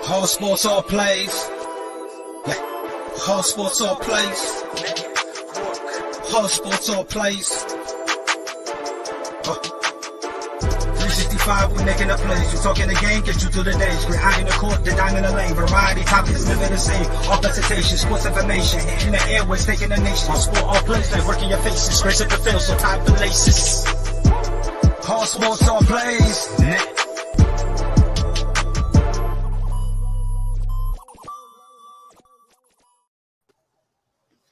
Whole sports all plays. Yeah. Whole sports all plays. Whole sports all plays. 365, we making a plays. You talking the game, get you through the days. We're high in the court, the dime in the lane. Variety topics, living the same. All presentation, sports information. Hitting the airways, taking the nation. All sport, all plays, like working your faces. Grace at the field, so tie the laces. Whole sports all plays.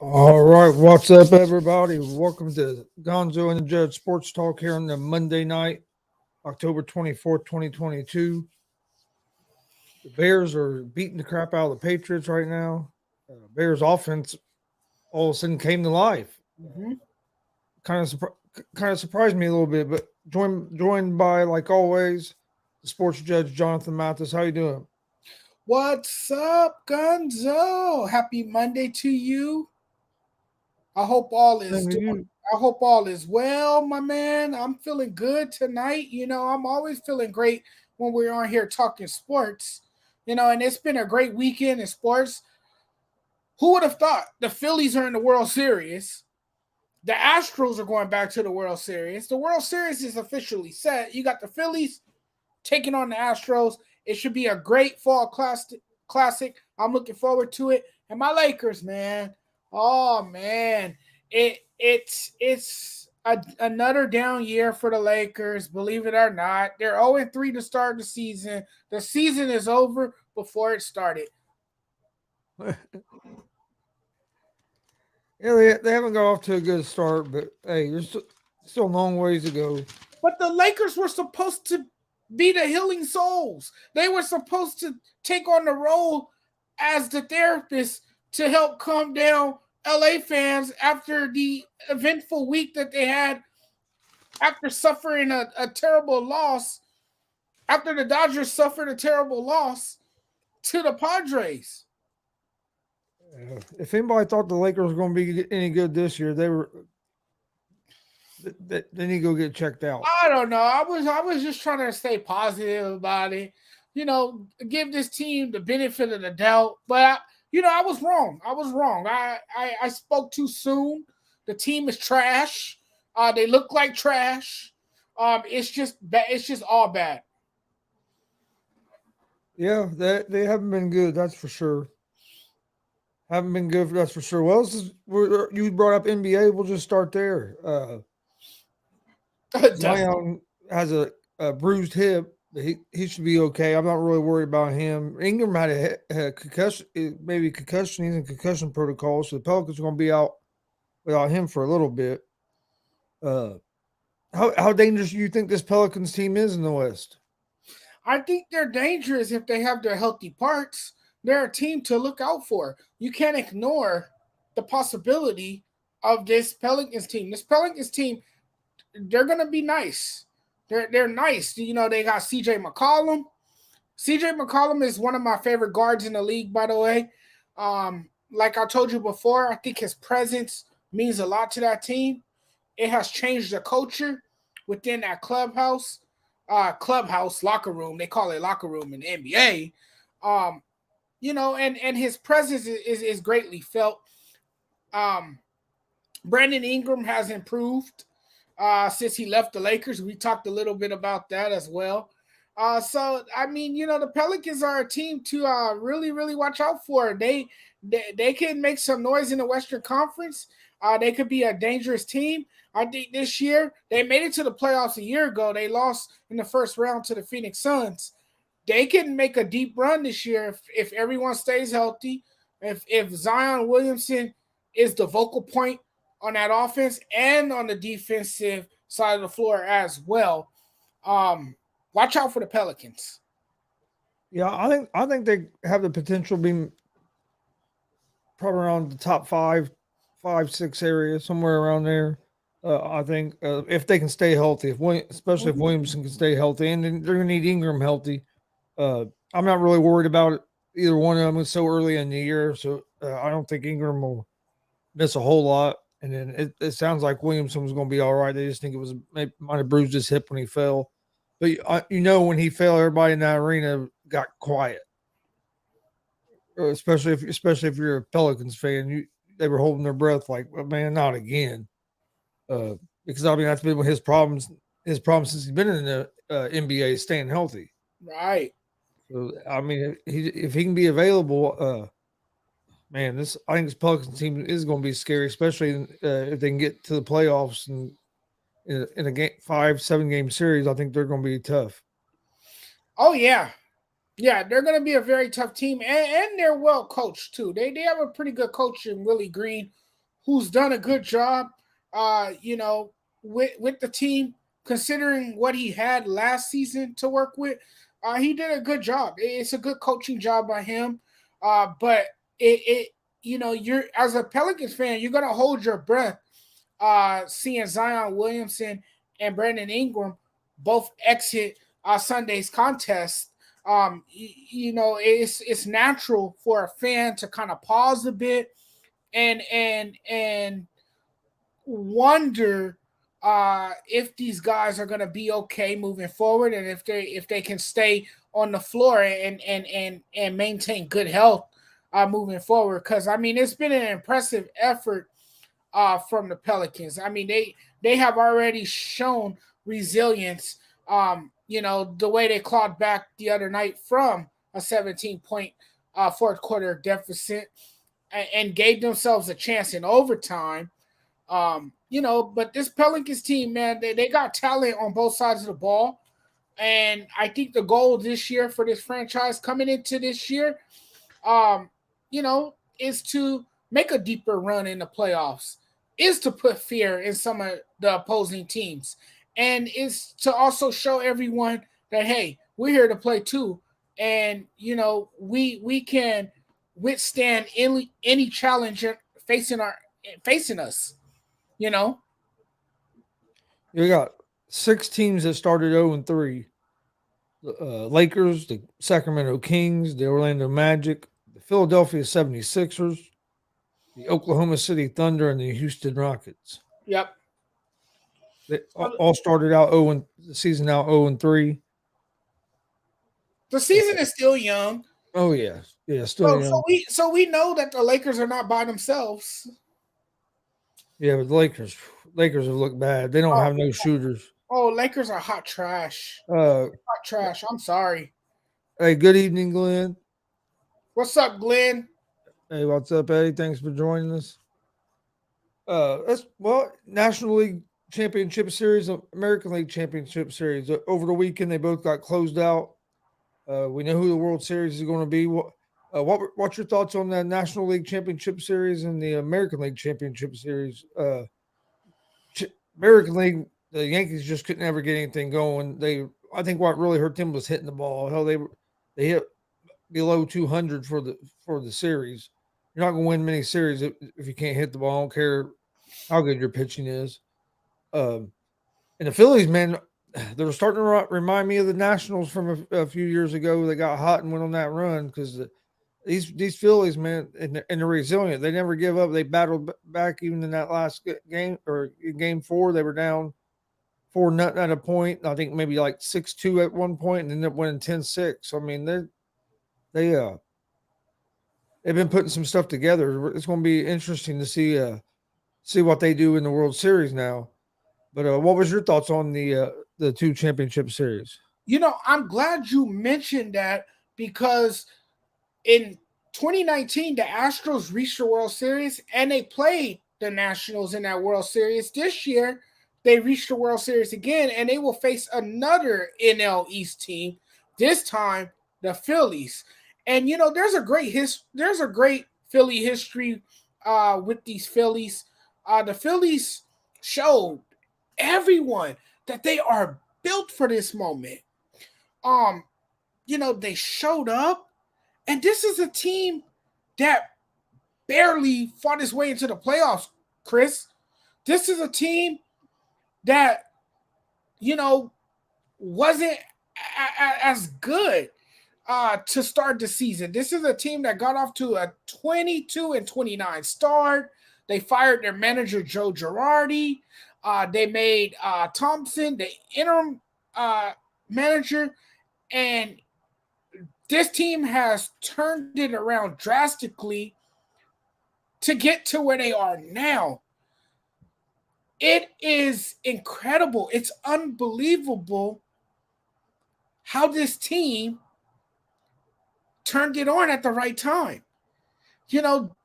All right, what's up, everybody? Welcome to Gonzo and the Judge Sports Talk here on the Monday night, October 24th, 2022. The Bears are beating the crap out of the Patriots right now. Bears offense all of a sudden came to life. Kind of surprised me a little bit, but joined by, like always, the sports judge, Jonathan Mathis. How you doing? What's up, Gonzo? Happy Monday to you. I hope all is well, my man. I'm feeling good tonight. You know, I'm always feeling great when we're on here talking sports. You know, and it's been a great weekend in sports. Who would have thought the Phillies are in the World Series? The Astros are going back to the World Series. The World Series is officially set. You got the Phillies taking on the Astros. It should be a great fall classic. I'm looking forward to it. And my Lakers, man. Oh man, it's another down year for the Lakers. Believe it or not, they're 0-3 to start the season. The season is over before it started. Yeah, they haven't got off to a good start, but hey, there's still a long ways to go. But the Lakers were supposed to be the healing souls. They were supposed to take on the role as the therapist to help calm down LA fans after the eventful week that they had after suffering a terrible loss, after the Dodgers suffered a terrible loss to the Padres. If anybody thought the Lakers were going to be any good this year, they need to go get checked out. I don't know. I was just trying to stay positive about it. You know, give this team the benefit of the doubt, but I was wrong. I spoke too soon. The team is trash. They look like trash. It's just all bad. Yeah, they haven't been good. That's for sure. Haven't been good. That's for sure. Well, you brought up NBA. We'll just start there. Zion has a bruised hip. He should be okay. I'm not really worried about him. Ingram had a concussion, maybe concussion. He's in concussion protocol, so the Pelicans are going to be out without him for a little bit. How dangerous do you think this Pelicans team is in the West? I think they're dangerous if they have their healthy parts. They're a team to look out for. You can't ignore the possibility of this Pelicans team. This Pelicans team, they're going to be nice. They're nice. You know, they got CJ McCollum. CJ McCollum is one of my favorite guards in the league, by the way. Like I told you before, I think his presence means a lot to that team. It has changed the culture within that clubhouse locker room. They call it locker room in the NBA. You know, and his presence is greatly felt. Brandon Ingram has improved since he left the Lakers. We talked a little bit about that as well. So, I mean, you know, the Pelicans are a team to really, really watch out for. They can make some noise in the Western Conference. They could be a dangerous team. I think this year, they made it to the playoffs a year ago. They lost in the first round to the Phoenix Suns. They can make a deep run this year if everyone stays healthy. If Zion Williamson is the vocal point on that offense and on the defensive side of the floor as well. Watch out for the Pelicans. Yeah, I think they have the potential of being probably around the top 5, 6 area, somewhere around there. I think if they can stay healthy, especially if Williamson can stay healthy, and they're going to need Ingram healthy. I'm not really worried about either one of them. It's so early in the year, so I don't think Ingram will miss a whole lot. And then it sounds like Williamson was going to be all right. They just think might have bruised his hip when he fell. But you know, when he fell, everybody in that arena got quiet. especially if you're a Pelicans fan, they were holding their breath like, well, man, not again. Because I mean that's been his problems. His problem since he's been in the NBA is staying healthy. Right. So I mean, if he can be available, man, I think this Pelicans team is going to be scary, especially if they can get to the playoffs and in a game 5-7 game series. I think they're going to be tough. Oh yeah, yeah, they're going to be a very tough team, and they're well coached too. They have a pretty good coach in Willie Green, who's done a good job. With the team, considering what he had last season to work with, he did a good job. It's a good coaching job by him. But you're as a Pelicans fan, you're gonna hold your breath, seeing Zion Williamson and Brandon Ingram both exit Sunday's contest. It's natural for a fan to kind of pause a bit and wonder if these guys are going to be okay moving forward, and if they can stay on the floor and maintain good health moving forward. Because I mean, it's been an impressive effort from the Pelicans. I mean, they have already shown resilience. The way they clawed back the other night from a 17-point fourth quarter deficit and gave themselves a chance in overtime. But this Pelicans team, man, they got talent on both sides of the ball. And I think the goal this year for this franchise coming into this year, is to make a deeper run in the playoffs, is to put fear in some of the opposing teams, and is to also show everyone that, hey, we're here to play too. And, we can withstand any challenge facing us. You got 6 teams that started 0-3. The Lakers, the Sacramento Kings, the Orlando Magic, the Philadelphia 76ers, the Oklahoma City Thunder, and the Houston Rockets. Yep. They all started out the season out 0-3. The season is still young. Oh yeah, still young. So we know that the Lakers are not by themselves. Yeah, but the Lakers have looked bad. They don't have no shooters. Oh, Lakers are hot trash. Hot trash. I'm sorry. Hey, good evening, Glenn. What's up, Glenn? Hey, what's up, Eddie? Thanks for joining us. National League Championship Series, American League Championship Series. Over the weekend, they both got closed out. We know who the World Series is going to be. What's your thoughts on the National League Championship Series and the American League Championship Series? American League, the Yankees just couldn't ever get anything going. I think what really hurt them was hitting the ball. Hell, they hit below 200 for the series. You're not going to win many series if you can't hit the ball. I don't care how good your pitching is. And the Phillies, man, they're starting to remind me of the Nationals from a few years ago. They got hot and went on that run because these Phillies, man, and they're resilient. They never give up. They battled back even in that last game, or in game 4. They were down 4-0 at a point. I think maybe like 6-2 at one point, and ended up winning 10-6. So I mean, they've been putting some stuff together. It's going to be interesting to see what they do in the World Series now. But what was your thoughts on the 2 championship series? I'm glad you mentioned that, because in 2019, the Astros reached the World Series and they played the Nationals in that World Series. This year, they reached the World Series again, and they will face another NL East team, this time the Phillies. And there's a great Philly history with these Phillies. The Phillies showed everyone that they are built for this moment. They showed up, and this is a team that barely fought its way into the playoffs, Chris. This is a team that, wasn't as good to start the season. This is a team that got off to a 22-29 start. They fired their manager, Joe Girardi. They made Thompson the interim manager, and this team has turned it around drastically to get to where they are now. It is incredible. It's unbelievable how this team turned it on at the right time. You know,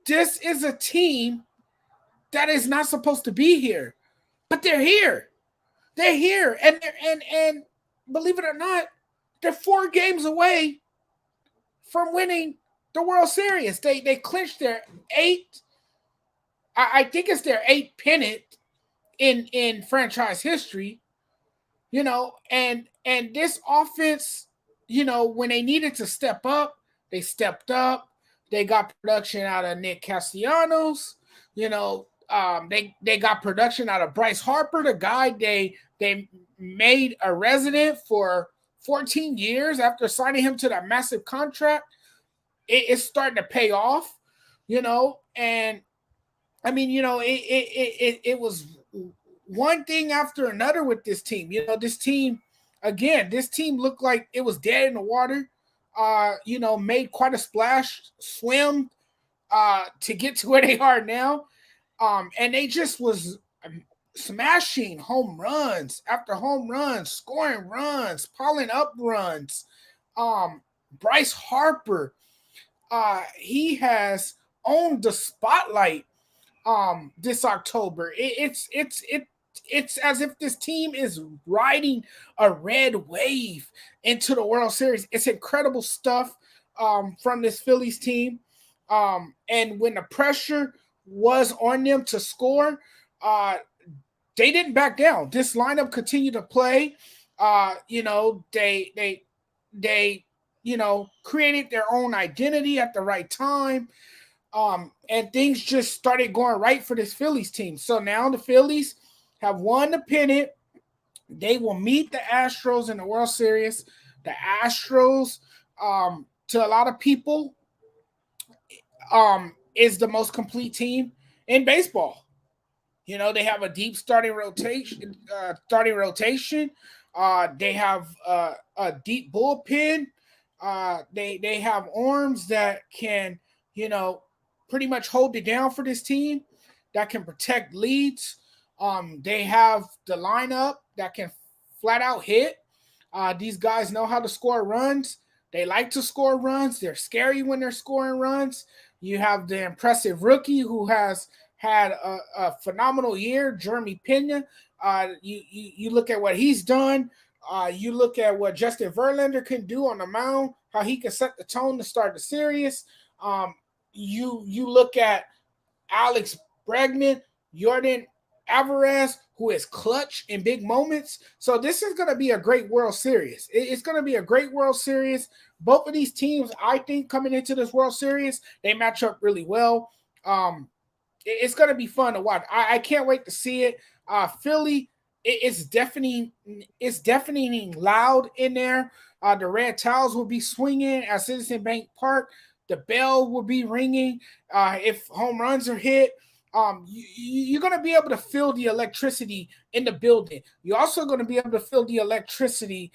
this is a team that is not supposed to be here, but they're here. They're here, and believe it or not, they're 4 games away from winning the World Series. They clinched their 8th. I think it's their 8th pennant in franchise history. You know, and this offense, you know, when they needed to step up, they stepped up. They got production out of Nick Castellanos. You know, they got production out of Bryce Harper, the guy they made a resident for 14 years after signing him to that massive contract. It's starting to pay off, you know, and I mean, you know, it was one thing after another with this team. You know, this team looked like it was dead in the water. You know, made quite a splash, swim to get to where they are now. And they just was smashing home runs after home runs, scoring runs, piling up runs. Bryce Harper, he has owned the spotlight this October. It's as if this team is riding a red wave into the World Series. It's incredible stuff from this Phillies team. And when the pressure was on them to score, they didn't back down. This lineup continued to play. You know, they you know, created their own identity at the right time. And things just started going right for this Phillies team. So now the Phillies have won the pennant. They will meet the Astros in the World Series. The Astros, to a lot of people, is the most complete team in baseball. You know, they have a deep starting rotation. They have a deep bullpen. They have arms that can, you know, pretty much hold it down for this team, that can protect leads. They have the lineup that can flat out hit. These guys know how to score runs. They like to score runs. They're scary when they're scoring runs. You have the impressive rookie who has had a phenomenal year, Jeremy Pena. You look at what he's done. You look at what Justin Verlander can do on the mound, how he can set the tone to start the series. You look at Alex Bregman, Jordan Alvarez, who is clutch in big moments. So this is going to be a great World Series. It's going to be a great World Series. Both of these teams, I think, coming into this World Series, they match up really well. It's going to be fun to watch. I can't wait to see it. Philly, it's deafening loud in there. The red towels will be swinging at Citizen Bank Park. The bell will be ringing. If home runs are hit, you're going to be able to feel the electricity in the building. You're also going to be able to feel the electricity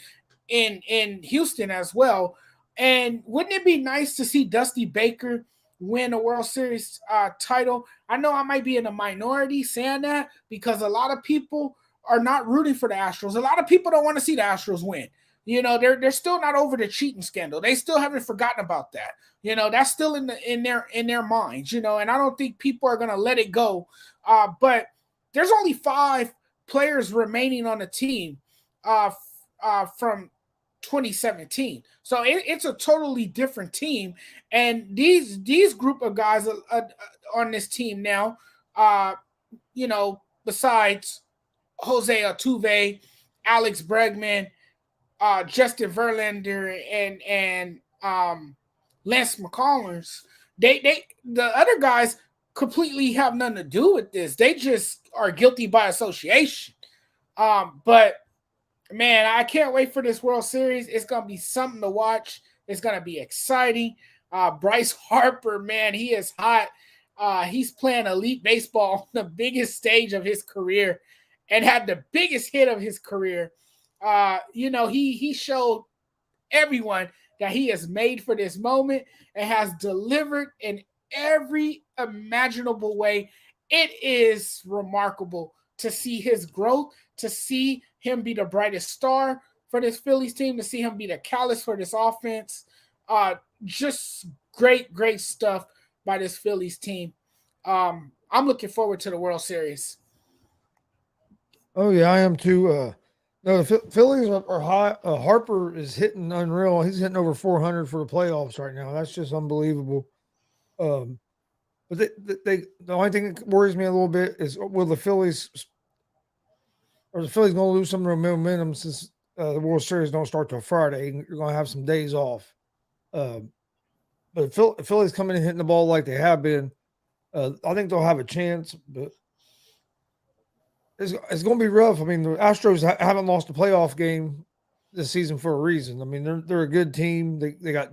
in Houston as well. And wouldn't it be nice to see Dusty Baker win a World Series title? I know I might be in a minority saying that because a lot of people are not rooting for the Astros. A lot of people don't want to see the Astros win. You know, they're still not over the cheating scandal. They still haven't forgotten about that. You know, that's still in their minds, you know, and I don't think people are going to let it go. But there's only 5 players remaining on the team from 2017. So it's a totally different team. And these group of guys on this team now, you know, besides Jose Altuve, Alex Bregman, Justin Verlander, and Lance McCullers, the other guys completely have nothing to do with this. They just are guilty by association. But man, I can't wait for this World Series. It's gonna be something to watch. It's gonna be exciting. Bryce Harper, man, he is hot. He's playing elite baseball on the biggest stage of his career and had the biggest hit of his career. You know, he showed everyone that he is made for this moment and has delivered in every imaginable way. It is remarkable to see his growth, to see him be the brightest star for this Phillies team, to see him be the catalyst for this offense. Just great stuff by this Phillies team. I'm looking forward to the World Series. Oh yeah, I am too. No, the Phillies are high. Harper is hitting unreal. He's hitting over 400 for the playoffs right now. That's just unbelievable. But the only thing that worries me a little bit is will the Phillies going to lose some of their momentum since the World Series don't start till Friday. You're going to have some days off. But Phillies coming in hitting the ball like they have been, I think they'll have a chance. But it's going to be rough. I mean, the Astros haven't lost a playoff game this season for a reason. I mean, they're a good team. They got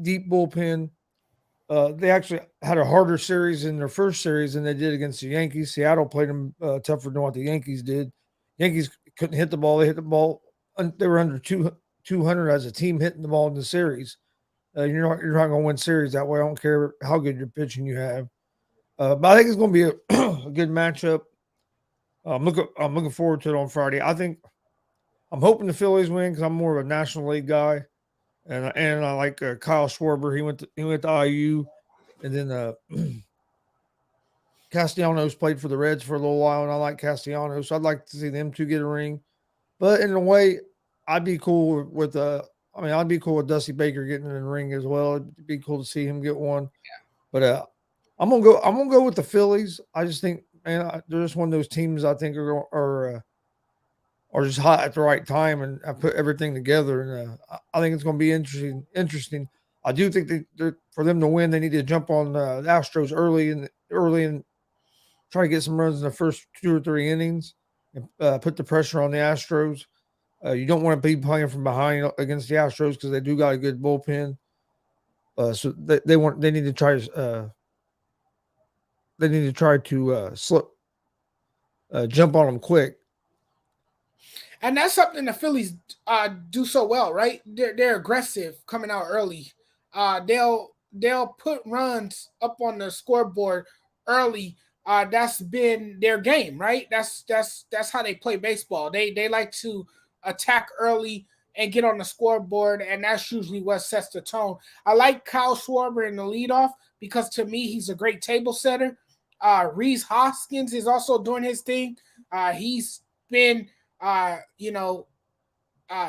deep bullpen. They actually had a harder series in their first series than they did against the Yankees. Seattle played them tougher than what the Yankees did. Yankees couldn't hit the ball. They hit the ball. They were under 200 as a team hitting the ball in the series. You're not going to win series that way. I don't care how good your pitching you have. But I think it's going to be a good matchup. I'm looking forward to it on Friday. I'm hoping the Phillies win because I'm more of a National League guy. And I like Kyle Schwarber. He went to IU, and then Castellanos played for the Reds for a little while, and I like Castellanos. So I'd like to see them two get a ring. But in a way, I'd be cool with I'd be cool with Dusty Baker getting in the ring as well. It'd be cool to see him get one. Yeah. But I'm gonna go with the Phillies. I just think, man, they're just one of those teams I think are just hot at the right time, and I put everything together. And I think it's going to be interesting. I do think that for them to win, they need to jump on the Astros early and try to get some runs in the first 2 or 3 innings and put the pressure on the Astros. You don't want to be playing from behind against the Astros because they do got a good bullpen. So they need to try to jump on them quick. And that's something the Phillies do so well, right? They're aggressive coming out early. They'll put runs up on the scoreboard early. That's been their game, right? That's how they play baseball. They like to attack early and get on the scoreboard, and that's usually what sets the tone. I like Kyle Schwarber in the leadoff because to me he's a great table setter. Reese Hoskins is also doing his thing. He's been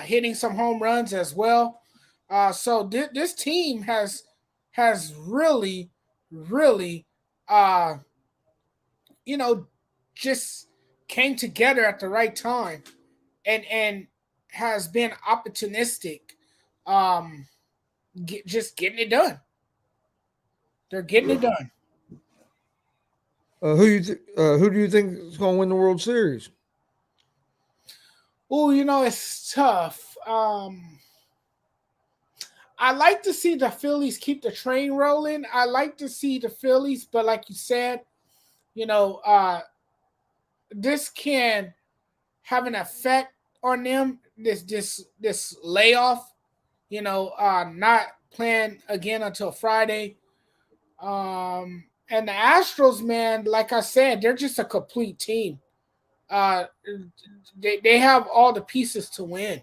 hitting some home runs as well. So this team has really just came together at the right time and has been opportunistic, just getting it done. They're getting it done. Who do you think is going to win the World Series? Oh, it's tough. I like to see the Phillies keep the train rolling. I like to see the Phillies, but like you said, this can have an effect on them. This layoff, not playing again until Friday. And the Astros, man, like I said, they're just a complete team. They have all the pieces to win.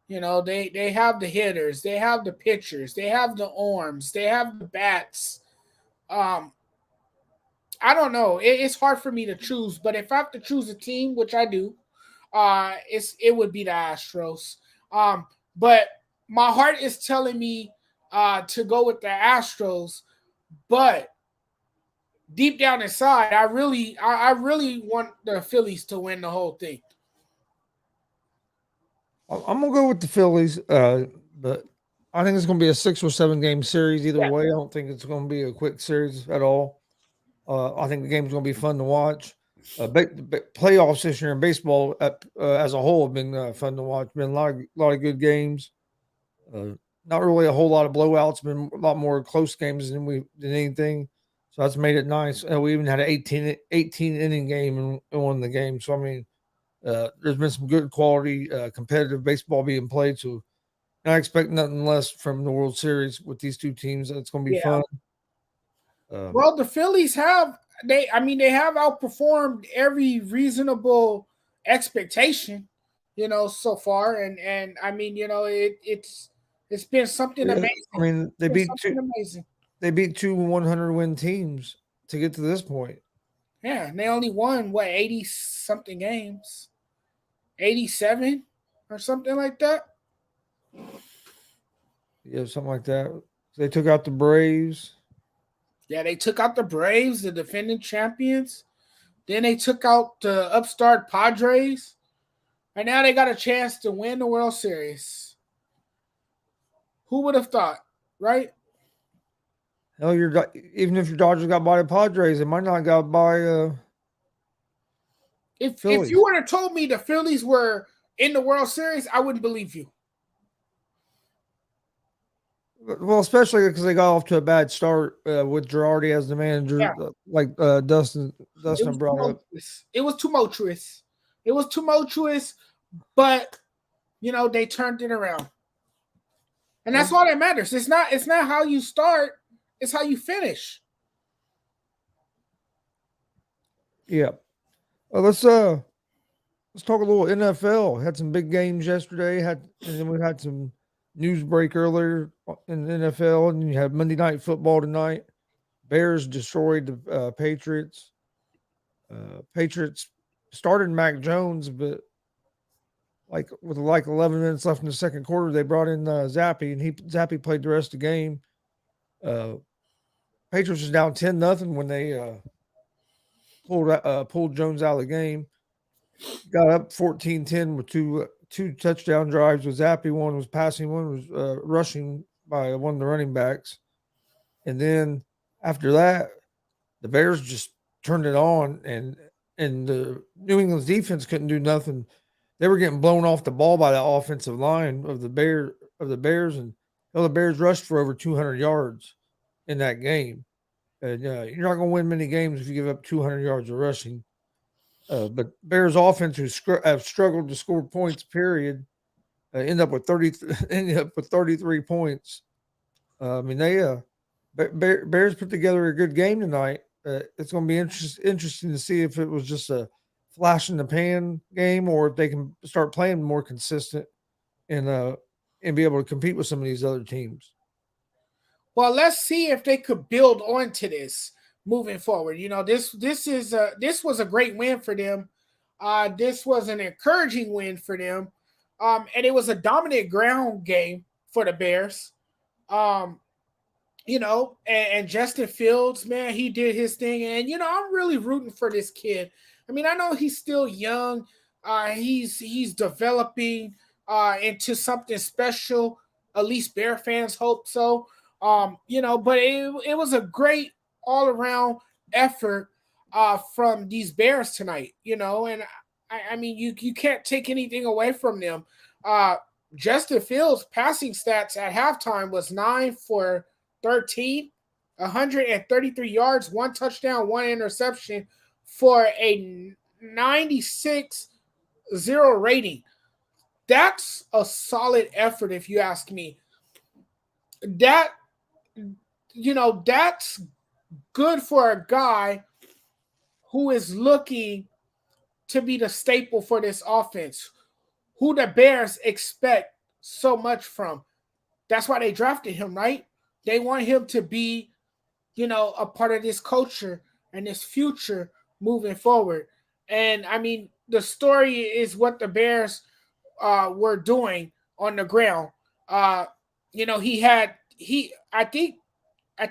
They have the hitters, they have the pitchers, they have the arms, they have the bats. I don't know. It's hard for me to choose, but if I have to choose a team, which I do, it would be the Astros. But my heart is telling me to go with the Astros, but deep down inside, I really want the Phillies to win the whole thing. I'm gonna go with the Phillies, but I think it's gonna be a 6 or 7 game series either way. I don't think it's gonna be a quick series at all. I think the game's gonna be fun to watch. Playoffs this year in baseball as a whole have been fun to watch. Been a lot of good games. Not really a whole lot of blowouts. Been a lot more close games than anything. So that's made it nice. We even had an 18 inning game and won the game. So I mean, there's been some good quality competitive baseball being played. So I expect nothing less from the World Series with these two teams. It's going to be fun. Well, the Phillies have they have outperformed every reasonable expectation, so far, and I mean, it's been something amazing. I mean, they beat amazing. They beat two 100-win teams to get to this point. Yeah, and they only won 80 something games, 87 or something like that. Yeah, something like that. They took out the Braves. Yeah, they took out the Braves, the defending champions. Then they took out the upstart Padres. And now they got a chance to win the World Series. Who would have thought, right? Hell, even if your Dodgers got by the Padres, they might not got by. If you would have told me the Phillies were in the World Series, I wouldn't believe you. Well, especially because they got off to a bad start with Girardi as the manager, like Dustin brought up. It was tumultuous. It was tumultuous, but they turned it around, and that's all that matters. It's not how you start; it's how you finish. Yeah. Let's talk a little NFL. Had some big games yesterday. And then we had some news break earlier in the NFL, and you had Monday Night Football tonight. Bears destroyed the Patriots. Patriots started Mac Jones, but with 11 minutes left in the second quarter, they brought in Zappy, and Zappy played the rest of the game. Patriots was down 10-0 when they pulled Jones out of the game. Got up 14-10 with two touchdown drives with Zappy. One was passing, one was rushing by one of the running backs. And then after that, the Bears just turned it on, and the New England's defense couldn't do nothing. They were getting blown off the ball by the offensive line of the Bears, and the Bears rushed for over 200 yards in that game. And you're not going to win many games if you give up 200 yards of rushing. But Bears offense, who have struggled to score points, period, ended up with 33 points. I mean, they Bears put together a good game tonight. It's going to be interesting to see if it was just a flash in the pan game, or if they can start playing more consistent and be able to compete with some of these other teams. Well, let's see if they could build onto this moving forward. This was a great win for them. This was an encouraging win for them. And it was a dominant ground game for the Bears. And Justin Fields, man, he did his thing. And, I'm really rooting for this kid. I mean, I know he's still young. He's developing into something special. At least Bear fans hope so. But it was a great all-around effort from these Bears tonight, and I mean, you can't take anything away from them. Justin Fields' passing stats at halftime was 9 for 13, 133 yards, 1 touchdown, 1 interception for a 96.0 rating. That's a solid effort, if you ask me. That's good for a guy who is looking to be the staple for this offense, who the Bears expect so much from. That's why they drafted him, right? They want him to be, a part of this culture and this future moving forward. And I mean, the story is what the Bears were doing on the ground. I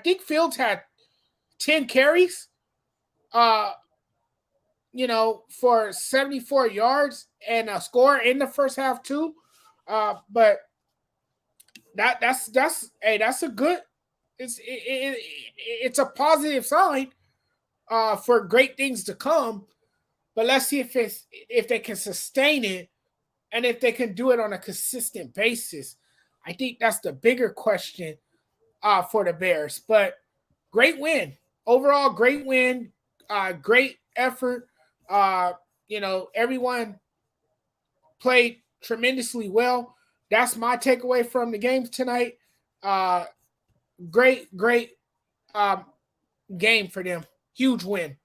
think Fields had 10 carries, for 74 yards and a score in the first half too. But that's a good. It's a positive sign for great things to come. But let's see if they can sustain it, and if they can do it on a consistent basis. I think that's the bigger question for the Bears. But great win. Overall, great win. Great effort. Everyone played tremendously well. That's my takeaway from the game tonight. Great game for them. Huge win.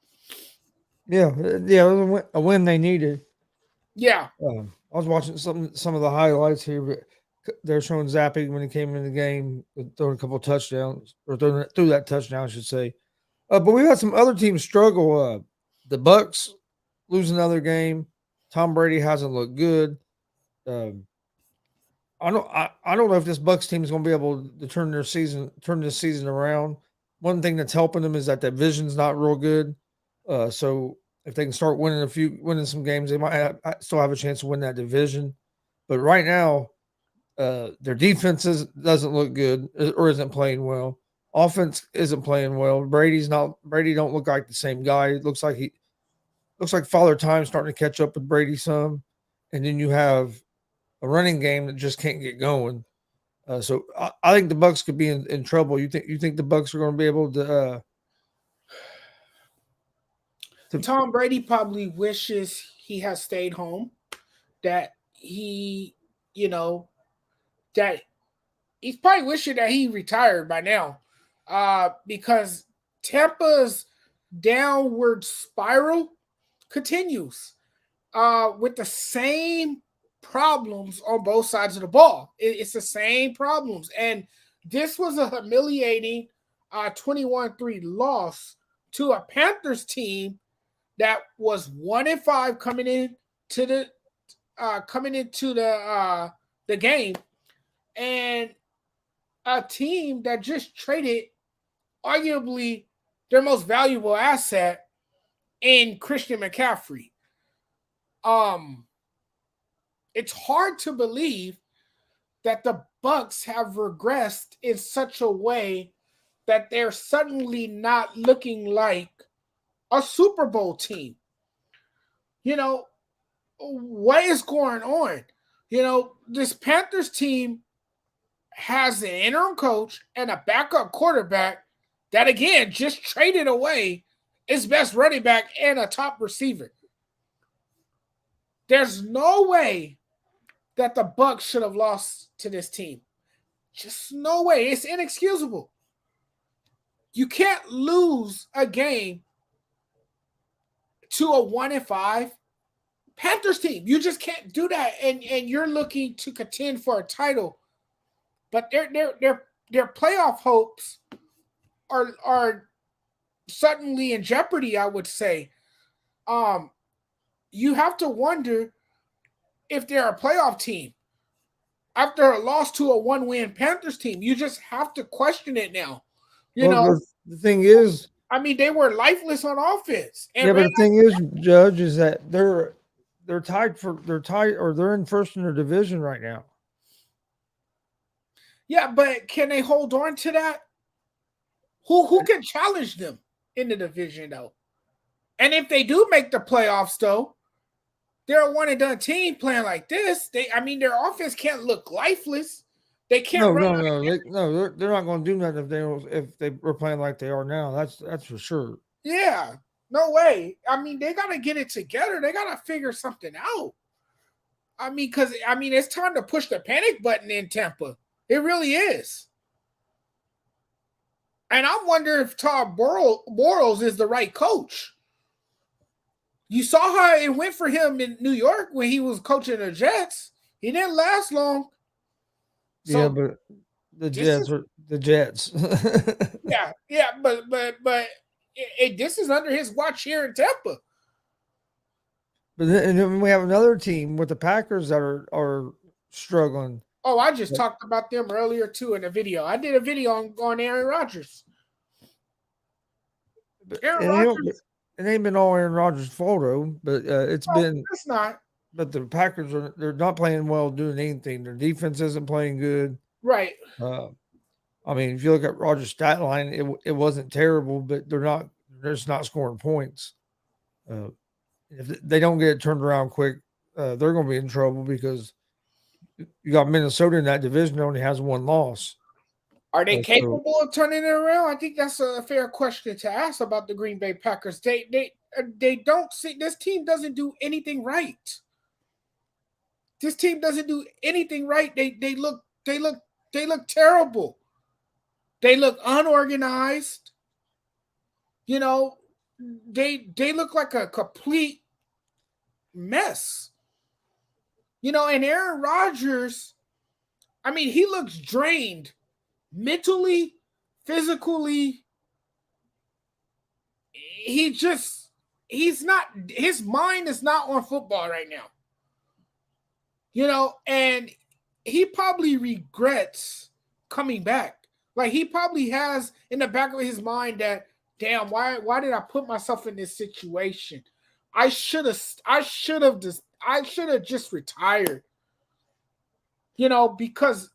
Yeah, it was a win they needed. Yeah. I was watching some of the highlights here, but they're showing Zappy when he came in the game, throwing a couple of touchdowns, or threw that touchdown, I should say. But we had some other teams struggle. The Bucks lose another game. Tom Brady hasn't looked good. I don't know if this Bucks team is going to be able to turn this season around. One thing that's helping them is that the division's not real good. So if they can start winning some games, they might still have a chance to win that division. But right now, their defense doesn't look good or isn't playing well. Offense isn't playing well. Brady don't look like the same guy. It looks like Father Time's starting to catch up with Brady some. And then you have a running game that just can't get going. So I think the Bucks could be in trouble. You think the Bucks are going to be able to? Tom Brady probably wishes he has stayed home. That he, that he's probably wishing that he retired by now, because Tampa's downward spiral continues with the same problems on both sides of the ball. It's the same problems. And this was a humiliating 21-3 loss to a Panthers team that was 1-5 coming into the game, and a team that just traded arguably their most valuable asset in Christian McCaffrey. It's hard to believe that the Bucks have regressed in such a way that they're suddenly not looking like a Super Bowl team. What is going on? This Panthers team has an interim coach and a backup quarterback that, again, just traded away its best running back and a top receiver. There's no way that the Bucks should have lost to this team. Just no way. It's inexcusable. You can't lose a game to a 1-5 Panthers team. You just can't do that. And you're looking to contend for a title. But their playoff hopes are suddenly in jeopardy, I would say. You have to wonder if they're a playoff team after a loss to a 1-win Panthers team. You just have to question it now. The thing is, they were lifeless on offense. But the thing is, Judge, is that they're tied or they're in first in their division right now. Yeah, but can they hold on to that? Who can challenge them in the division though? And if they do make the playoffs though, they're a one and done team playing like this. Their offense can't look lifeless. They can't. No. They're not going to do nothing if they were playing like they are now. That's for sure. Yeah, no way. They got to get it together. They got to figure something out. Because it's time to push the panic button in Tampa. It really is. And I'm wondering if Todd Bortles is the right coach. You saw how it went for him in New York when he was coaching the Jets. He didn't last long. So, yeah, but the Jets are the Jets. yeah, but this is under his watch here in Tampa. But then we have another team with the Packers that are struggling. Oh, I just talked about them earlier too in a video. I did a video on Aaron Rodgers. It ain't been all Aaron Rodgers' fault, though, but it's not. But the Packers they're not playing well, doing anything. Their defense isn't playing good. Right. If you look at Rodgers' stat line, it wasn't terrible, but they're just not scoring points. If they don't get it turned around quick, they're going to be in trouble because you got Minnesota in that division that only has one loss. Are they capable of turning it around? I think that's a fair question to ask about the Green Bay Packers. They don't see this team doesn't do anything right. This team doesn't do anything right. They look terrible. They look unorganized. You know, they look like a complete mess. You know, and Aaron Rodgers, I mean, he looks drained mentally, physically. His mind is not on football right now. You know, and he probably regrets coming back. Like, he probably has in the back of his mind that, damn, why did I put myself in this situation? I should have just retired. You know, because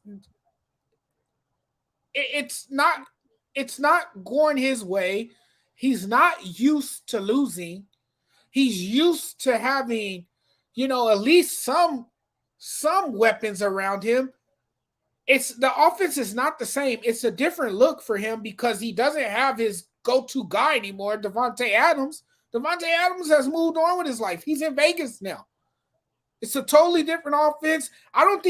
it's not going his way. He's not used to losing. He's used to having, you know, at least some weapons around him. The offense is not the same. It's a different look for him because he doesn't have his go-to guy anymore, Devontae Adams. Devontae Adams has moved on with his life. He's in Vegas now. It's a totally different offense. I don't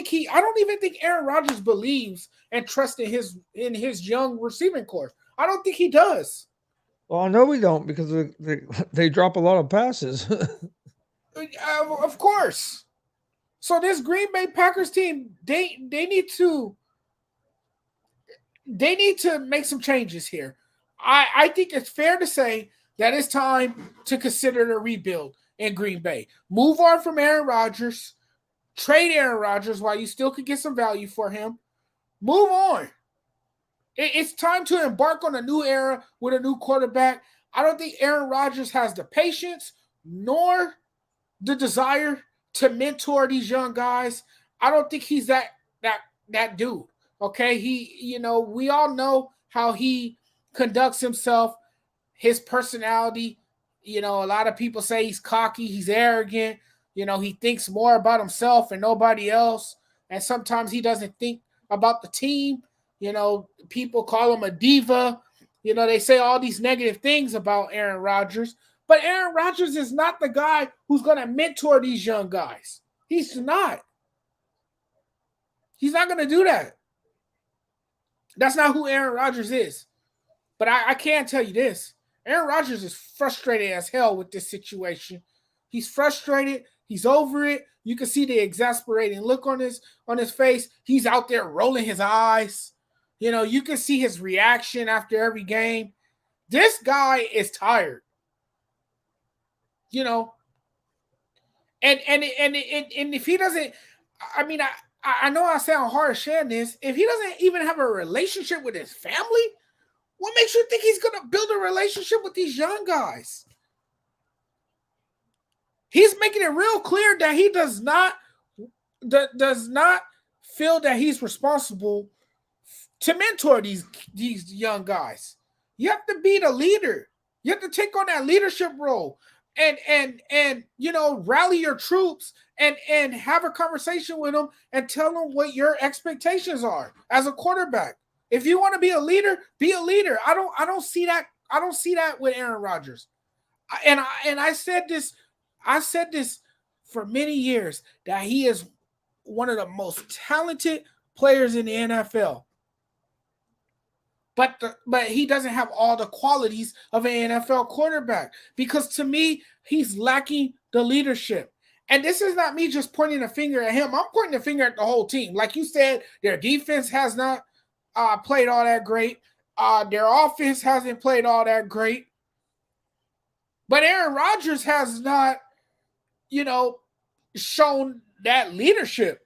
even think Aaron Rodgers believes and trusts in his young receiving corps. I don't think he does. Well, I know we don't because they drop a lot of passes. Of course. So this Green Bay Packers team, they need to make some changes here. I think it's fair to say that it's time to consider the rebuild in Green Bay. Move on from Aaron Rodgers. Trade Aaron Rodgers while you still could get some value for him. Move on. It's time to embark on a new era with a new quarterback. I don't think Aaron Rodgers has the patience nor the desire to mentor these young guys. I don't think he's that dude. Okay, we all know how he conducts himself, his personality. You know, a lot of people say he's cocky, he's arrogant. You know, he thinks more about himself and nobody else. And sometimes he doesn't think about the team. You know, people call him a diva. You know, they say all these negative things about Aaron Rodgers. But Aaron Rodgers is not the guy who's going to mentor these young guys. He's not. He's not going to do that. That's not who Aaron Rodgers is. But I can tell you this. Aaron Rodgers is frustrated as hell with this situation. He's frustrated. He's over it. You can see the exasperating look on his face. He's out there rolling his eyes. You know, you can see his reaction after every game. This guy is tired. You know, and if he doesn't, I mean, I know I sound harsh sharing this. If he doesn't even have a relationship with his family, what makes you think he's going to build a relationship with these young guys? He's making it real clear that he does not feel that he's responsible to mentor these young guys. You have to be the leader. You have to take on that leadership role and you know, rally your troops and have a conversation with them and tell them what your expectations are as a quarterback. If you want to be a leader, be a leader. I don't see that. I don't see that with Aaron Rodgers. And I said this for many years that he is one of the most talented players in the NFL. But he doesn't have all the qualities of an NFL quarterback because to me, he's lacking the leadership. And this is not me just pointing a finger at him. I'm pointing a finger at the whole team. Like you said, their defense has not played all that great. Their offense hasn't played all that great. But Aaron Rodgers has not, you know, shown that leadership.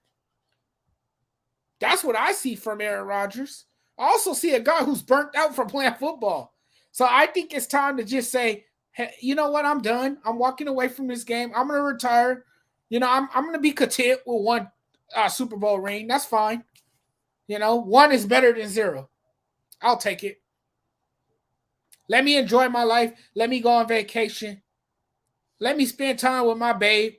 That's what I see from Aaron Rodgers. I also see a guy who's burnt out from playing football. So I think it's time to just say, hey, you know what? I'm done. I'm walking away from this game. I'm going to retire. You know, I'm going to be content with one Super Bowl ring. That's fine. You know, 1 is better than 0. I'll take it. Let me enjoy my life. Let me go on vacation. Let me spend time with my babe.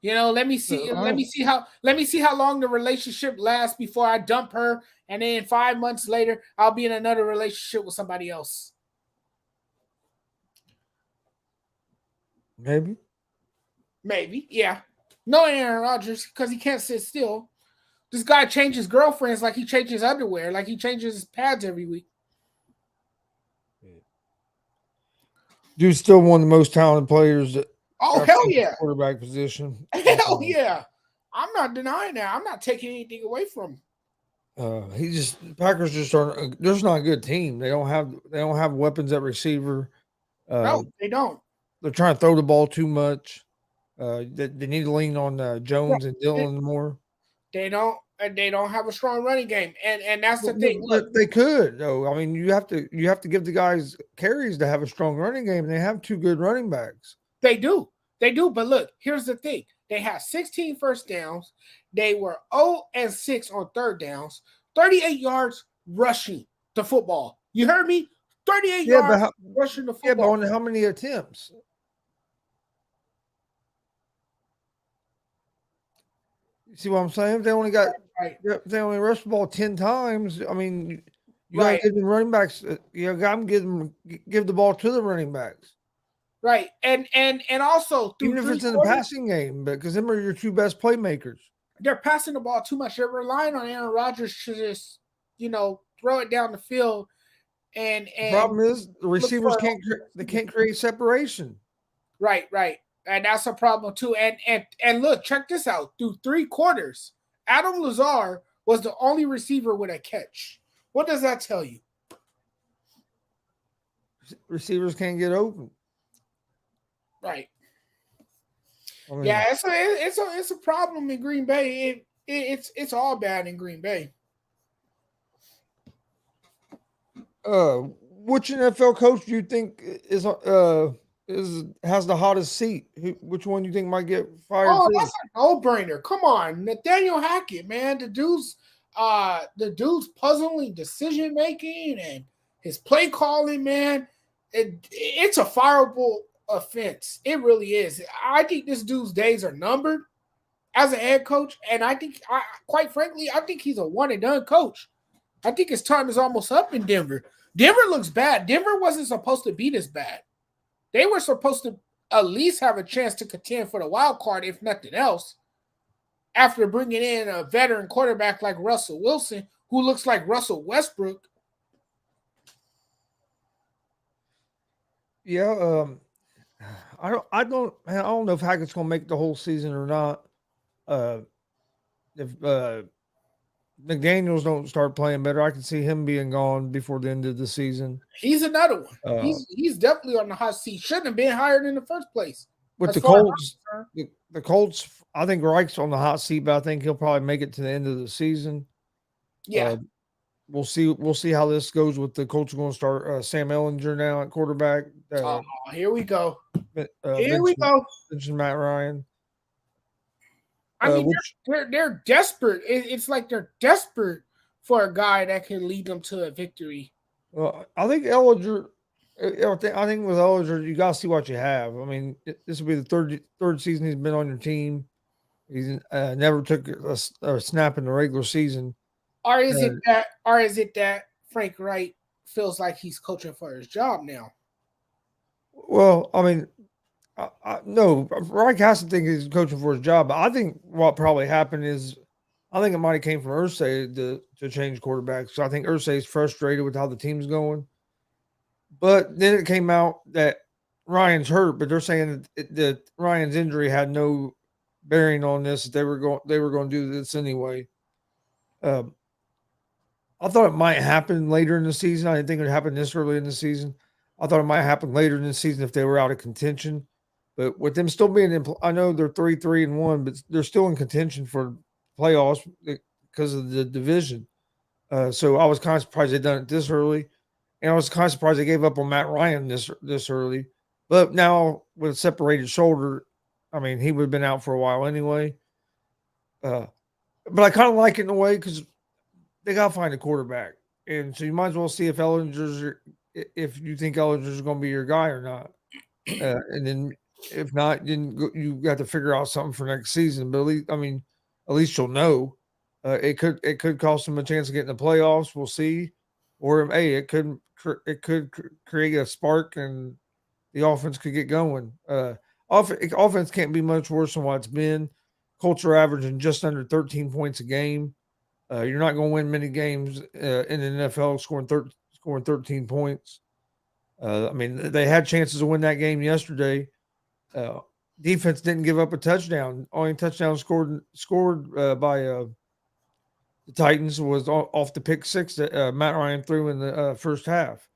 You know, let me see how long the relationship lasts before I dump her, and then 5 months later, I'll be in another relationship with somebody else. Maybe, yeah. No Aaron Rodgers, because he can't sit still. This guy changes girlfriends like he changes underwear, like he changes his pads every week. Dude's still one of the most talented players that Oh, hell yeah. Quarterback position. Hell yeah. I'm not denying that. I'm not taking anything away from him. Packers just aren't. There's not a good team. They don't have weapons at receiver. No, they don't. They're trying to throw the ball too much. They need to lean on Jones and Dillon more. They don't, and they don't have a strong running game, and that's the thing. Look, they could though. I mean, you have to give the guys carries to have a strong running game. And they have two good running backs. They do. But look, here's the thing: they had 16 first downs. They were 0-6 on third downs. 38 yards rushing the football. You heard me? 38 yards rushing the football. Yeah, but on how many attempts? You see what I'm saying? If they only rushed the ball 10 times, I mean, you gotta give them running backs. You gotta give the ball to the running backs. Right. And also even if it's in the passing game, because them are your two best playmakers. They're passing the ball too much. They're relying on Aaron Rodgers to just, throw it down the field. And the problem is the receivers can't create separation. Right. And that's a problem too. And look, check this out. Through 3 quarters, Adam Lazard was the only receiver with a catch. What does that tell you? Receivers can't get open. Right. Yeah, it's a problem in Green Bay. It's all bad in Green Bay. Which NFL coach do you think has the hottest seat? Which one do you think might get fired? Oh, that's a no-brainer. Come on, Nathaniel Hackett, man. The dude's puzzling decision making and his play calling, man. It's a fireable offense. It really is. I think this dude's days are numbered as a head coach, and quite frankly, I think he's a one and done coach. I think his time is almost up in Denver. Denver looks bad. Denver wasn't supposed to be this bad. They were supposed to at least have a chance to contend for the wild card, if nothing else, after bringing in a veteran quarterback like Russell Wilson, who looks like Russell Westbrook. Yeah, I don't know if Hackett's going to make the whole season or not. If McDaniels don't start playing better, I can see him being gone before the end of the season. He's another one. He's definitely on the hot seat. Shouldn't have been hired in the first place. With the Colts, the Colts, I think Reich's on the hot seat, but I think he'll probably make it to the end of the season. Yeah. We'll see how this goes with the Colts. Are going to start Sam Ellinger now at quarterback. Here we go. Mention Matt Ryan. I mean, they're desperate. It's like they're desperate for a guy that can lead them to a victory. Well, I think Ellinger. I think with Ellinger, you got to see what you have. I mean, this will be the third season he's been on your team. He's never took a snap in the regular season. Or is it that Frank Reich feels like he's coaching for his job now? Well, I mean, no, Reich has to think he's coaching for his job. But I think what probably happened is, I think it might have came from Irsay to change quarterbacks. So I think Irsay is frustrated with how the team's going. But then it came out that Ryan's hurt, but they're saying that Ryan's injury had no bearing on this. They were going to do this anyway. I thought it might happen later in the season. I didn't think it would happen this early in the season. I thought it might happen later in the season if they were out of contention. But with them still being in, I know they're 3-3-1, but they're still in contention for playoffs because of the division. So I was kind of surprised they'd done it this early. And I was kind of surprised they gave up on Matt Ryan this early. But now with a separated shoulder, I mean, he would have been out for a while anyway. But I kind of like it in a way because they got to find a quarterback. And so you might as well see if you think Ellinger's going to be your guy or not. And then if not, then you got to figure out something for next season. But at least you'll know. It could cost them a chance to get in the playoffs. We'll see. Or it could create a spark and the offense could get going. Offense can't be much worse than what it's been. Colts are averaging just under 13 points a game. You're not going to win many games in the NFL scoring 13 points. I mean, they had chances to win that game yesterday. Defense didn't give up a touchdown. Only touchdown scored by the Titans was off the pick six that Matt Ryan threw in the first half.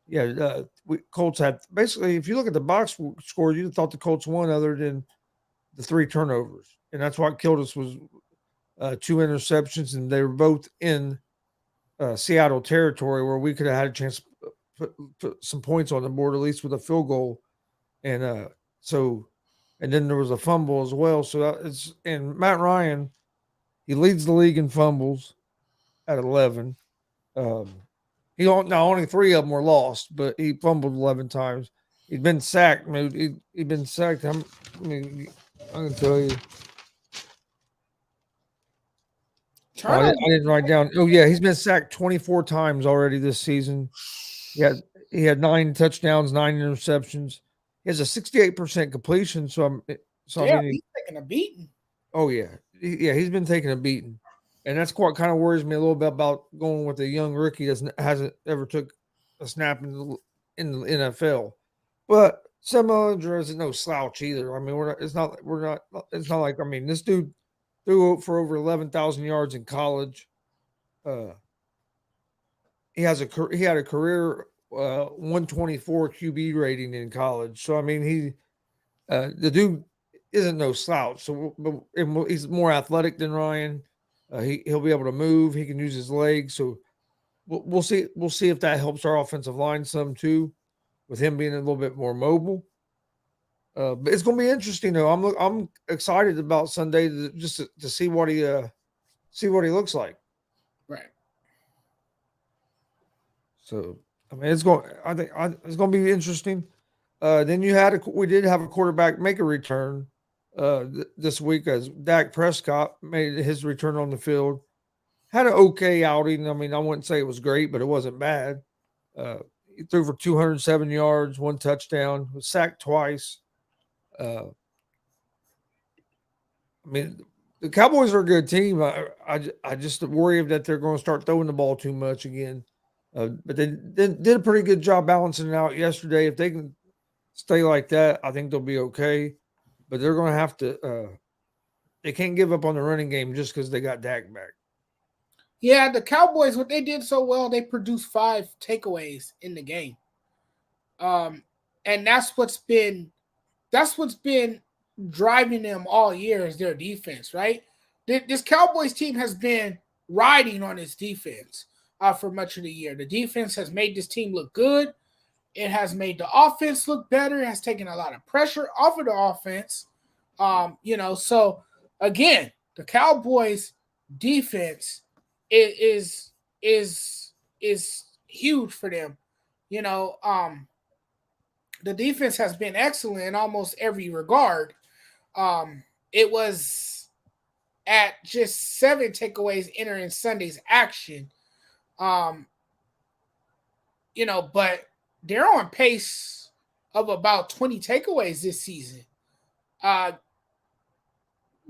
Yeah, Colts had basically. If you look at the box score, you'd have thought the Colts won, other than the 3 turnovers, and that's what killed us was 2 interceptions, and they were both in Seattle territory where we could have had a chance to put some points on the board, at least with a field goal, and and then there was a fumble as well. So and Matt Ryan, he leads the league in fumbles at 11. Now only 3 of them were lost, but he fumbled 11 times. He's been sacked. He'd been sacked. I can tell you. I didn't write down. Oh yeah, he's been sacked 24 times already this season. He had 9 touchdowns, 9 interceptions. He has a 68% completion. So he's taking a beating. Oh yeah, he's been taking a beating, and that's what kind of worries me a little bit about going with a young rookie that hasn't ever took a snap in the NFL. But Sam Ellinger isn't no slouch either. I mean, it's not like, I mean, this dude threw for over 11,000 yards in college. He had a career 124 QB rating in college. So I mean, the dude isn't no slouch. So he's more athletic than Ryan. He'll be able to move. He can use his legs. So we'll see. We'll see if that helps our offensive line some too, with him being a little bit more mobile. But it's going to be interesting though. I'm excited about Sunday to see what he looks like. Right. So I mean, it's going to be interesting. Then we did have a quarterback make a return this week as Dak Prescott made his return on the field. Had an okay outing. I mean, I wouldn't say it was great, but it wasn't bad. He threw for 207 yards, 1 touchdown, was sacked twice. I mean, the Cowboys are a good team. I just worry that they're going to start throwing the ball too much again. But they did a pretty good job balancing it out yesterday. If they can stay like that, I think they'll be okay. But they're going to have to they can't give up on the running game just because they got Dak back. Yeah, the Cowboys, what they did so well, they produced 5 takeaways in the game. And that's what's been driving them all year is their defense, right? This Cowboys team has been riding on its defense for much of the year. The defense has made this team look good. It has made the offense look better. It has taken a lot of pressure off of the offense. So again, the Cowboys defense is huge for them. The defense has been excellent in almost every regard. It was at just 7 takeaways entering Sunday's action. But they're on pace of about 20 takeaways this season.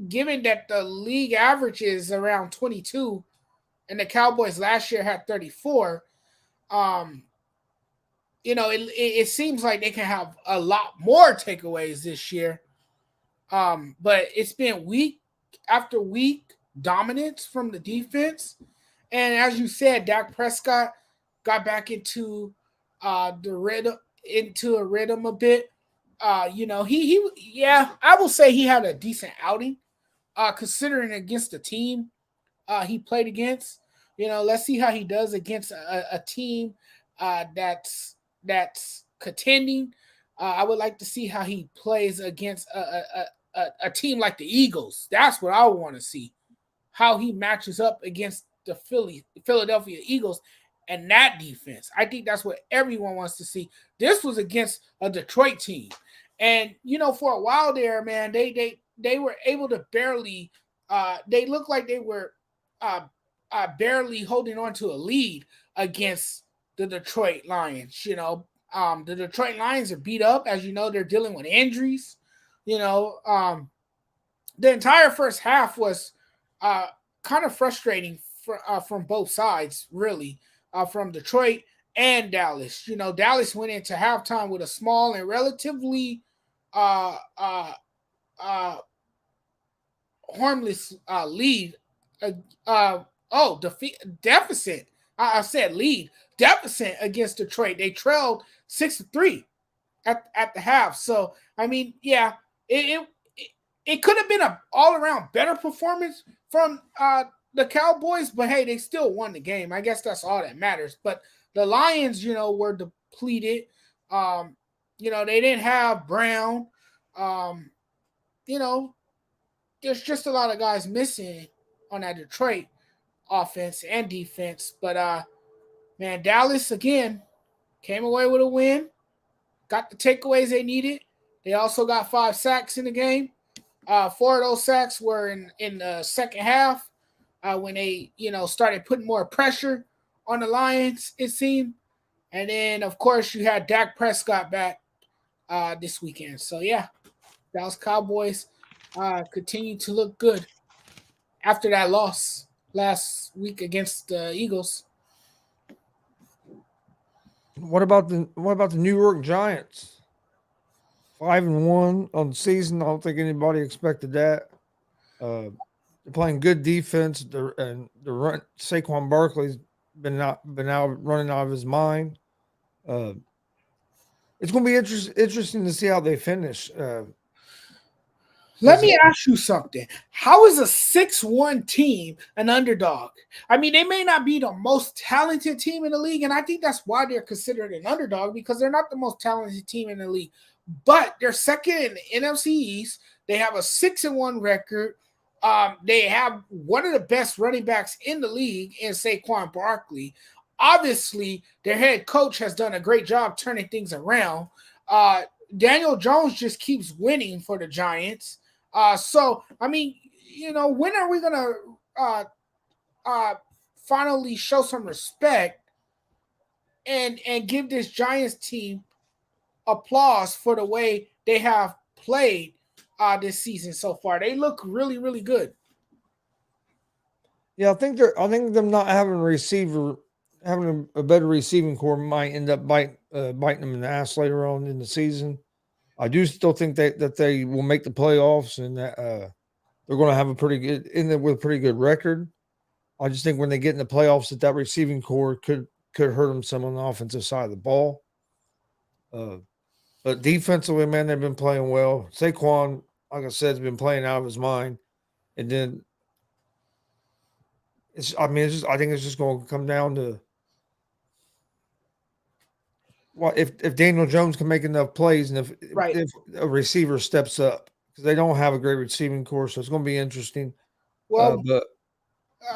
Given that the league average is around 22 and the Cowboys last year had 34, it seems like they can have a lot more takeaways this year. But it's been week after week dominance from the defense. And as you said, Dak Prescott got back into a rhythm a bit. I will say he had a decent outing, considering against the team he played against. Let's see how he does against a team that's contending. I would like to see how he plays against a team like the Eagles. That's what I want to see. How he matches up against the Philadelphia Eagles and that defense. I think that's what everyone wants to see. This was against a Detroit team. And, for a while there, man, they were able to barely they looked like they were barely holding on to a lead against the Detroit Lions. The Detroit Lions are beat up. As you know, they're dealing with injuries. the entire first half was kind of frustrating from both sides, really, from Detroit and Dallas. Dallas went into halftime with a small and relatively uh, uh, uh, harmless lead. Deficit. I said lead deficit against Detroit. They trailed 6-3 at the half. So I mean, yeah, it could have been an all around better performance from the Cowboys, but hey, they still won the game. I guess that's all that matters. But the Lions, were depleted. They didn't have Brown. There's just a lot of guys missing on that Detroit offense and defense. But man, Dallas again came away with a win. Got the takeaways they needed. They also got 5 sacks in the game. 4 of those sacks were in the second half when they, started putting more pressure on the Lions, it seemed. And then, of course, you had Dak Prescott back this weekend. So, yeah, Dallas Cowboys continue to look good after that loss last week against the Eagles. What about the New York Giants? 5-1 on the season. I don't think anybody expected that. They're playing good defense. The run Saquon Barkley's been out running out of his mind. It's going to be interesting to see how they finish. Let me ask you something. How is a 6-1 team an underdog? I mean, they may not be the most talented team in the league, and I think that's why they're considered an underdog, because they're not the most talented team in the league. But they're second in the NFC East. They have a 6-1 record. They have one of the best running backs in the league in Saquon Barkley. Obviously, their head coach has done a great job turning things around. Daniel Jones just keeps winning for the Giants. So, I mean, when are we going to finally show some respect and give this Giants team applause for the way they have played this season so far? They look really, really good. Yeah, I think them not having a better receiving core might end up biting them in the ass later on in the season. I do still think that they will make the playoffs and that they're going to have a pretty good record. I just think when they get in the playoffs, that receiving core could hurt them some on the offensive side of the ball. But defensively, man, they've been playing well. Saquon, like I said, has been playing out of his mind, and then I think it's just going to come down to if Daniel Jones can make enough plays and if a receiver steps up, because they don't have a great receiving core, so it's going to be interesting. Well,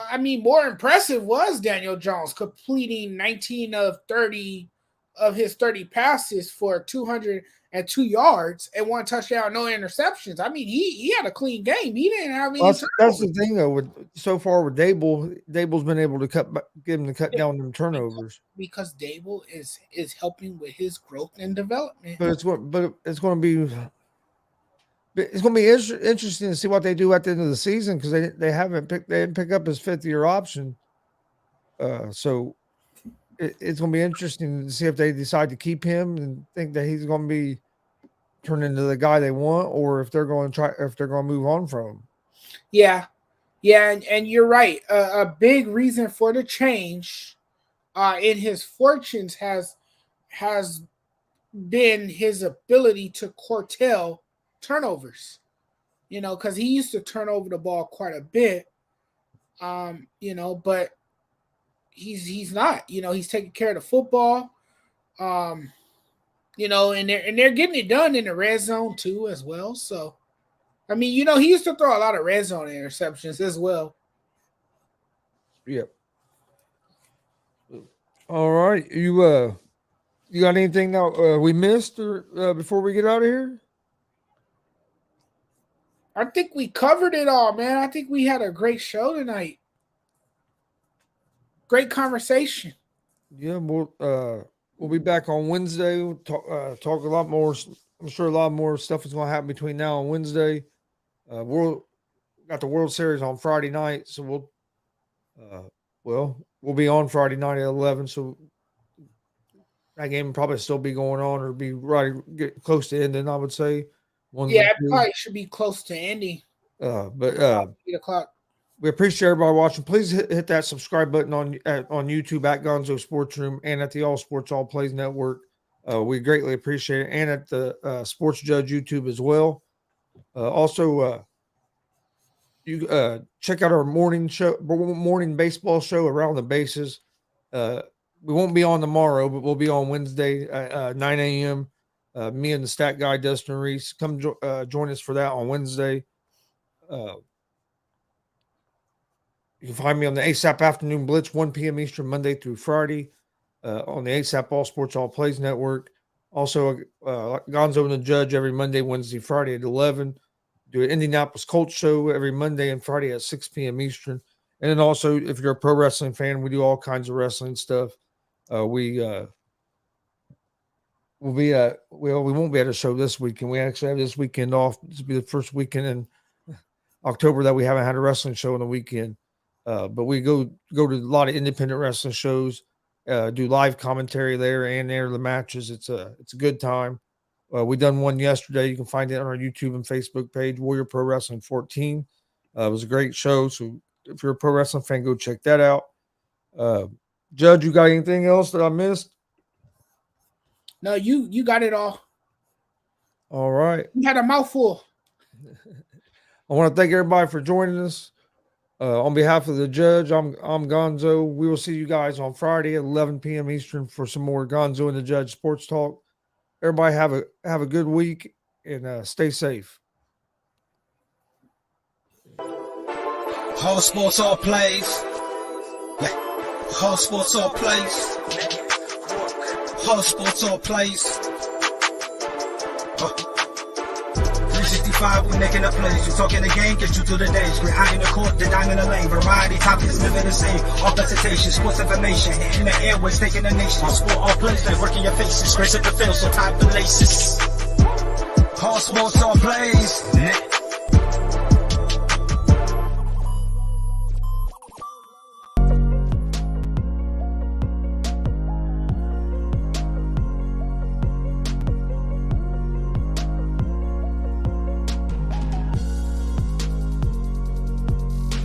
I mean, more impressive was Daniel Jones completing 19 of 30 of his 30 passes for 202 yards and 1 touchdown, no interceptions. I mean, he had a clean game. He didn't have any. That's the thing, though. So far with Dable's been able to get him to cut down them turnovers because Dable is helping with his growth and development. But it's going to be interesting to see what they do at the end of the season, because they didn't pick up his 5th-year option. So it's going to be interesting to see if they decide to keep him and think that he's going to be turned into the guy they want, or if they're going to move on from him. Yeah, and you're right. A big reason for the change in his fortunes has been his ability to curtail turnovers. Because he used to turn over the ball quite a bit. But he's not. He's taking care of the football. And they're getting it done in the red zone too as well. So, I mean, he used to throw a lot of red zone interceptions as well. Yep. All right, you got anything that we missed or before we get out of here? I think we covered it all, man. I think we had a great show tonight. Great conversation. Yeah, we'll be back on Wednesday. We'll talk a lot more. I'm sure a lot more stuff is going to happen between now and Wednesday. got the World Series on Friday night, so we'll be on Friday night at 11. So that game will probably still be going on or be get close to ending, I would say. It probably should be close to ending. But 8 o'clock. We appreciate everybody watching. Please hit that subscribe button on YouTube at Gonzo Sports Room and at the All Sports All Plays Network. We greatly appreciate it, and at the Sports Judge YouTube as well. Also, you check out our morning baseball show, Around the Bases. We won't be on tomorrow, but we'll be on Wednesday at 9 a.m. Me and the stat guy Dustin Reese come join us for that on Wednesday. You can find me on the ASAP Afternoon Blitz, 1 p.m. Eastern, Monday through Friday, on the ASAP All Sports All Plays Network. Also, Gonzo and the Judge every Monday, Wednesday, Friday at 11. Do an Indianapolis Colts show every Monday and Friday at 6 p.m. Eastern. And then also, if you're a pro wrestling fan, we do all kinds of wrestling stuff. We won't be at a show this weekend. We actually have this weekend off. This will be the first weekend in October that we haven't had a wrestling show on the weekend. But we go to a lot of independent wrestling shows, do live commentary there and air the matches. It's a good time. We done one yesterday. You can find it on our YouTube and Facebook page, Warrior Pro Wrestling 14. It was a great show. So if you're a pro wrestling fan, go check that out. Judge, you got anything else that I missed? No, you got it all. All right. You had a mouthful. I want to thank everybody for joining us. On behalf of the Judge, I'm Gonzo. We will see you guys on Friday at 11 p.m. Eastern for some more Gonzo and the Judge Sports Talk. Everybody have a good week and stay safe. All sports, all plays. All sports, all plays. All sports, all plays. 365, we making a plays. You talking the game, get you to the days. We're high in the court, the dime in the lane. Variety topics, living the same. All presentation, sports information. Hitting the airways, taking the nation. All sport, all plays, like working your faces. Grace at the field, so tie the laces. All sports, all plays.